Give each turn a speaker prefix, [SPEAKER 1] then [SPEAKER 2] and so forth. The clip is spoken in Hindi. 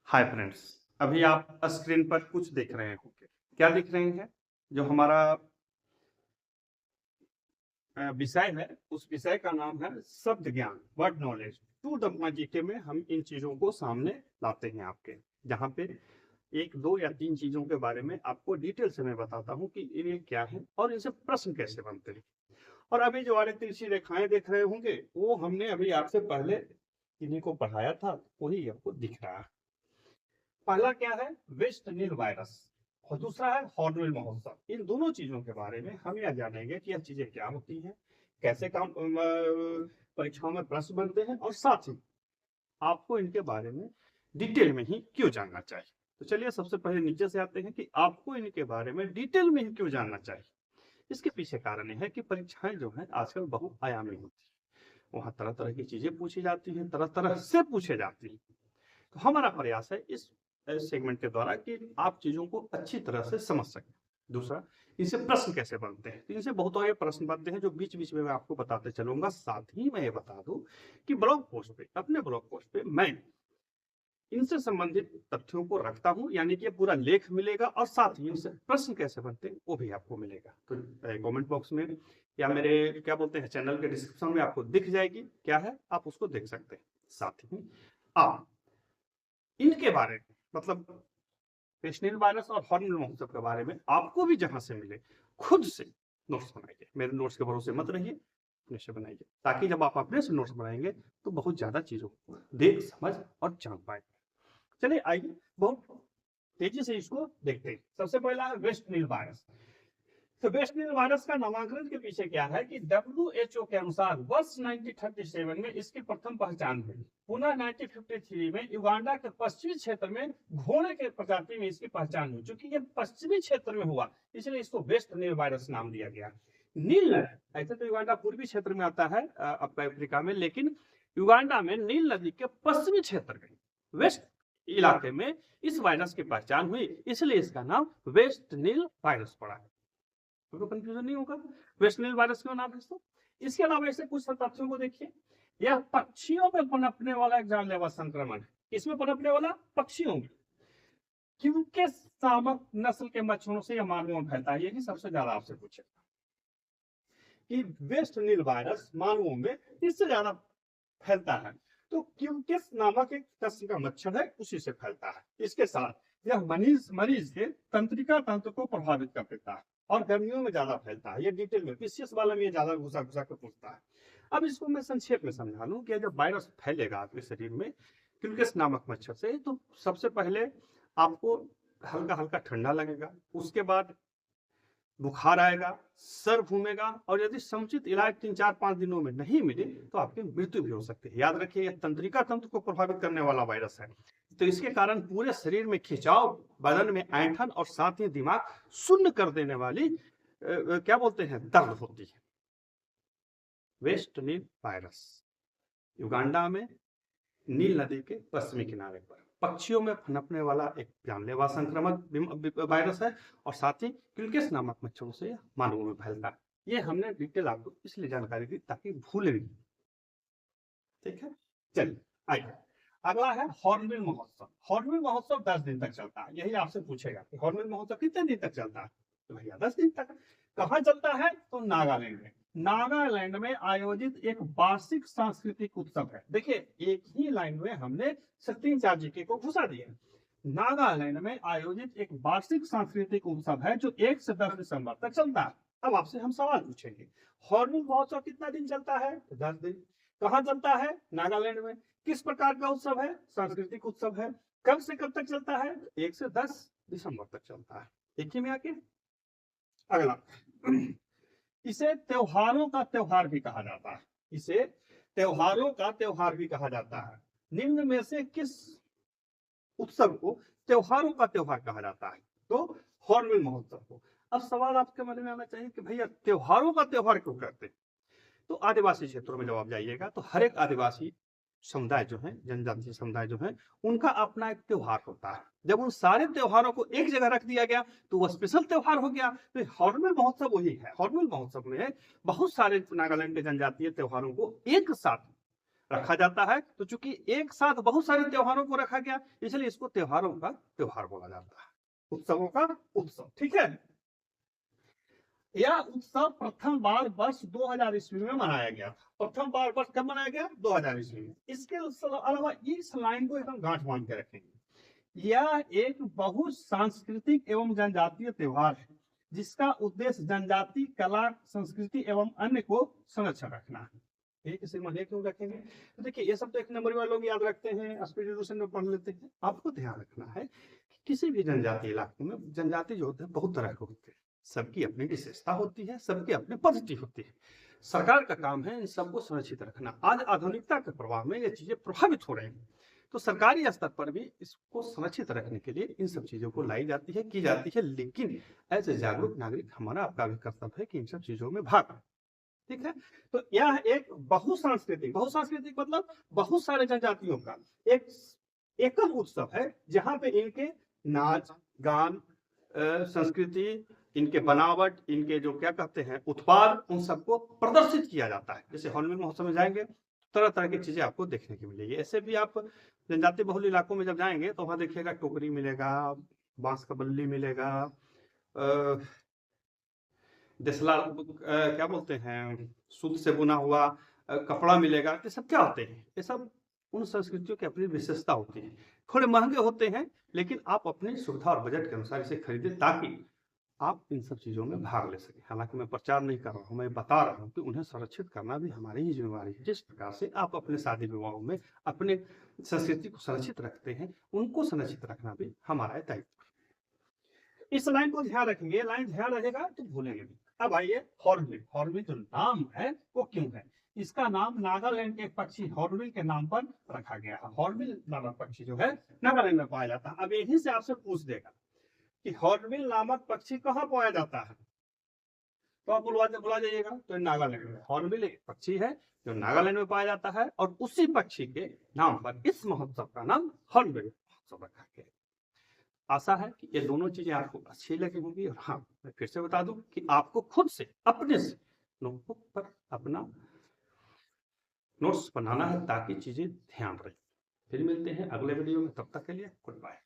[SPEAKER 1] Hi friends. अभी आप स्क्रीन पर कुछ देख रहे होंगे। क्या दिख रहे हैं? जो हमारा विषय है, उस विषय का नाम है शब्द ज्ञान, word knowledge. To the GK में हम इन चीजों को सामने लाते हैं आपके, जहाँ पे एक दो या तीन चीजों के बारे में आपको डिटेल से मैं बताता हूँ कि ये क्या है और इनसे प्रश्न कैसे बनते हैं। और अभी जो वाले तिरछी रेखाएं देख रहे होंगे, वो हमने अभी आपसे पहले इन्हीं को पढ़ाया था, वही आपको दिख रहा है। पहला क्या है? वेस्ट नील वायरस, और दूसरा है हॉर्नबिल महोत्सव। इन दोनों चीजों के बारे में हम यह जानेंगे कि यह चीजें क्या होती हैं, कैसे काम परीक्षाओं में प्रश्न बनते हैं, और साथ ही आपको इनके बारे में डिटेल में ही क्यों जानना चाहिए। तो चलिए सबसे पहले नीचे से आते हैं कि आपको इनके बारे में डिटेल में ही क्यों जानना चाहिए। इसके पीछे कारण यह है कि परीक्षाएं जो है आजकल बहुआयामी होती है। वहां तरह तरह की चीजें पूछी जाती हैं, तरह तरह से पूछे जाती हैं। तो हमारा प्रयास है इस सेगमेंट के द्वारा कि आप चीजों को अच्छी तरह से समझ सकें। दूसरा, इनसे प्रश्न कैसे बनते हैं। तो इनसे बहुत सारे प्रश्न बनते हैं जो बीच बीच में मैं आपको बताते चलूंगा। साथ ही मैं ये बता दूं कि ब्लॉग पोस्ट पे, अपने ब्लॉग पोस्ट पे मैं इनसे संबंधित तथ्यों को रखता हूं, यानी कि पूरा लेख मिलेगा, और साथ ही इनसे प्रश्न कैसे बनते हैं वो भी आपको मिलेगा। तो कमेंट बॉक्स में या मेरे क्या बोलते हैं चैनल के डिस्क्रिप्शन में आपको दिख जाएगी, क्या है आप उसको देख सकते हैं। साथ ही आप इनके बारे में, मतलब पेशनेल वायरस और हॉर्नबिल महोत्सव के बारे में आपको भी जहां से मिले, खुद से नोट्स बनाइए। मेरे नोट्स के भरोसे मत रहिए, अपने से बनाइए, ताकि जब आप अपने से नोट्स बनाएंगे तो बहुत ज्यादा चीजों को देख, समझ और जान पाएंगे। चलिए आइए बहुत तेजी से इसको देखते हैं। सबसे पहला है वेस्ट नील वायरस। तो वेस्ट नील वायरस का नामकरण के पीछे क्या है कि WHO के अनुसार वर्ष 1937 में इसकी प्रथम पहचान हुई। पुनः 1953 में युगांडा के पश्चिमी क्षेत्र में घोड़े के प्रजाति में इसकी पहचान हुई। चूंकि ये पश्चिमी क्षेत्र में हुआ, इसलिए इसको वेस्ट नील वायरस नाम दिया गया। नील, ऐसे तो युगांडा पूर्वी क्षेत्र में आता है अफ्रीका में, लेकिन युगांडा में नील नदी के पश्चिमी क्षेत्र में, वेस्ट इलाके में इस वायरस की पहचान हुई, इसलिए इसका नाम वेस्ट नील वायरस पड़ा है। तो कंफ्यूजन नहीं होगा वेस्ट नील वायरस क्यों नाम है इसको। इसके अलावा ऐसे कुछ तथ्यों को देखिए। यह पक्षियों में पनपने वाला एक जानलेवा संक्रमण है। किसमें पनपने वाला? पक्षियों में। क्योंकि शावक नस्ल के मच्छरों से यह मानवों में फैलता है। यही सबसे ज्यादा आपसे पूछेगा कि वेस्ट नील वायरस मानवों में इससे ज्यादा फैलता है। तो क्यूकिस नामक एक किस्म का मच्छर है, उसी से फैलता है। इसके साथ यह मरीज के तंत्रिका तंत्र को प्रभावित कर देता है और गर्मियों में ज्यादा फैलता है। ये डिटेल में पीसीएस वाला में ज्यादा घुसा घुसा कर पूछता है। अब इसको मैं संक्षेप में समझा लूं कि जब वायरस फैलेगा आपके शरीर में क्यूकिस नामक मच्छर से, तो सबसे पहले आपको हल्का हल्का ठंडा लगेगा, उसके बाद बुखार आएगा, सर घूमेगा, और यदि समुचित इलाज 3-4-5 दिनों में नहीं मिले तो आपकी मृत्यु भी हो सकती है। याद रखिए, यह तंत्रिका तंत्र को प्रभावित करने वाला वायरस है। तो इसके कारण पूरे शरीर में खिंचाव, बदन में ऐंठन, और साथ ही दिमाग शून्य कर देने वाली क्या बोलते हैं दर्द होती है। वेस्ट नील वायरस युगांडा में नील नदी के पश्चिमी किनारे पर पक्षियों में पनपने वाला एक जानलेवा संक्रामक वायरस है, और साथ ही क्यूलेक्स नामक मच्छरों से मानवों में फैलता है। ये हमने डिटेल आपको इसलिए जानकारी दी ताकि भूले नहीं। ठीक है, चलिए आइए। अगला है हॉर्नबिल महोत्सव। हॉर्नबिल महोत्सव 10 दिन तक चलता है। यही आपसे पूछेगा कि हॉर्नबिल महोत्सव कितने दिन तक चलता है। तो भैया 10 दिन तक। कहाँ चलता है? तो नागालैंड में। नागालैंड में आयोजित एक वार्षिक सांस्कृतिक उत्सव है। देखिए, एक ही लाइन में हमने 3-4 जीके को घुसा दिया। नागालैंड में आयोजित एक वार्षिक सांस्कृतिक उत्सव है जो 1 से 10 दिसंबर तक चलता है। अब आपसे हम सवाल पूछेंगे, हॉर्नबिल महोत्सव कितना दिन चलता है? 10 दिन। कहाँ चलता है? नागालैंड में। किस प्रकार का उत्सव है? सांस्कृतिक उत्सव है। कब से कब तक चलता है? 1 से 10 दिसंबर तक चलता है। देखिए में आके अगला, इसे त्योहारों का त्योहार भी कहा जाता है। इसे त्योहारों का त्योहार भी कहा जाता है। निम्न में से किस उत्सव को त्योहारों का त्योहार कहा जाता है? तो हॉर्नबिल महोत्सव को। अब सवाल आपके मन में आना चाहिए कि भैया त्योहारों का त्योहार क्यों करते हैं? तो आदिवासी क्षेत्रों में जब आप जाइएगा तो हर एक आदिवासी समुदाय जो है, जनजातीय समुदाय जो है, उनका अपना एक त्योहार होता है। जब उन सारे त्योहारों को एक जगह रख दिया गया तो वह स्पेशल त्योहार हो गया। तो हॉर्नबिल महोत्सव वही है। हॉर्नबिल महोत्सव में बहुत सारे नागालैंड के जनजातीय त्योहारों को एक साथ रखा जाता है। तो चूंकि एक साथ बहुत सारे त्योहारों को रखा गया, इसलिए इसको त्योहारों का त्योहार बोला जाता है, उत्सवों का उत्सव। ठीक है, यह उत्सव प्रथम बार वर्ष 2000 ईस्वी में मनाया गया था। प्रथम बार वर्ष कब मनाया गया? 2000 ईस्वी में। इसके अलावा इस लाइन को एकदम गांठ बांध के रखेंगे। यह एक बहुत सांस्कृतिक एवं जनजातीय त्योहार है, जिसका उद्देश्य जनजाति कला, संस्कृति एवं अन्य को संरक्षण रखना है। एक इसे महीने क्यों रखेंगे? तो देखिए, ये सब तो एक नंबर वाले लोग याद रखते हैं, स्पीड एजुकेशन में पढ़ लेते हैं। आपको ध्यान रखना है कि किसी भी जनजातीय इलाके में जनजाति जो होते हैं बहुत तरह के होते हैं, सबकी अपनी विशेषता होती है, सबकी अपनी पद्धति होती है। सरकार का काम है इन सबको सुरक्षित रखना। आज आधुनिकता के प्रभाव में ये चीजें प्रभावित हो रही हैं, तो सरकारी स्तर पर भी इसको सुरक्षित रखने के लिए इन सब चीजों को लाई जाती है, की जाती है। लेकिन एज ए जागरूक नागरिक हमारा आपका भी कर्तव्य है कि इन सब चीजों में भाग लें। ठीक है, तो यह एक बहुसांस्कृतिक मतलब बहुत सारे जनजातियों का एक एकल उत्सव है, जहां पे इनके नाच गान, संस्कृति, इनके बनावट, इनके जो क्या कहते हैं उत्पाद, उन सबको प्रदर्शित किया जाता है। जैसे हॉर्नबिल महोत्सव में जाएंगे, तरह तरह की चीजें आपको देखने की मिलेगी। ऐसे भी आप जनजातीय बहुल इलाकों में जब जाएंगे तो वहां देखिएगा टोकरी मिलेगा, बांस का बल्ली मिलेगा, देसला क्या बोलते हैं, सूत से बुना हुआ कपड़ा मिलेगा। ये सब क्या होते हैं? ये सब उन संस्कृतियों की अपनी विशेषता होती है। थोड़े महंगे होते हैं, लेकिन आप अपनी सुविधा और बजट के अनुसार इसे खरीदें ताकि आप इन सब चीजों में भाग ले सकें। हालांकि मैं प्रचार नहीं कर रहा हूं, मैं बता रहा हूं कि उन्हें संरक्षित करना भी हमारी ही जिम्मेवारी है। जिस प्रकार से आप अपने शादी विवाहों में अपने संस्कृति को संरक्षित रखते हैं, उनको संरक्षित रखना भी हमारा दायित्व है। इस लाइन को ध्यान रखेंगे, लाइन ध्यान रहेगा तो भूलेंगे भी। अब आइए हॉर्नबिल। हॉर्नबिल जो नाम है वो क्यों है? इसका नाम नागालैंड के पक्षी हॉर्नबिल के नाम पर रखा गया है। हॉर्नबिल नामक पक्षी जो है नागालैंड में पाया जाता है। अब यहीं से आपसे पूछ देगा कि हॉर्नबिल नामक पक्षी कहाँ पाया जाता है, तो आप बुला जाइएगा तो नागालैंड में। हॉर्नबिल एक पक्षी है जो नागालैंड में पाया जाता है, और उसी पक्षी के नाम पर इस महोत्सव का नाम हॉर्नबिल महोत्सव रखा गया। आशा है कि ये दोनों चीजें आपको अच्छी लगी होंगी। और हाँ, मैं फिर से बता दूं कि आपको खुद से अपने से नोटबुक पर अपना नोट्स बनाना है ताकि चीजें ध्यान रहे। फिर मिलते हैं अगले वीडियो में, तब तक के लिए गुड बाय।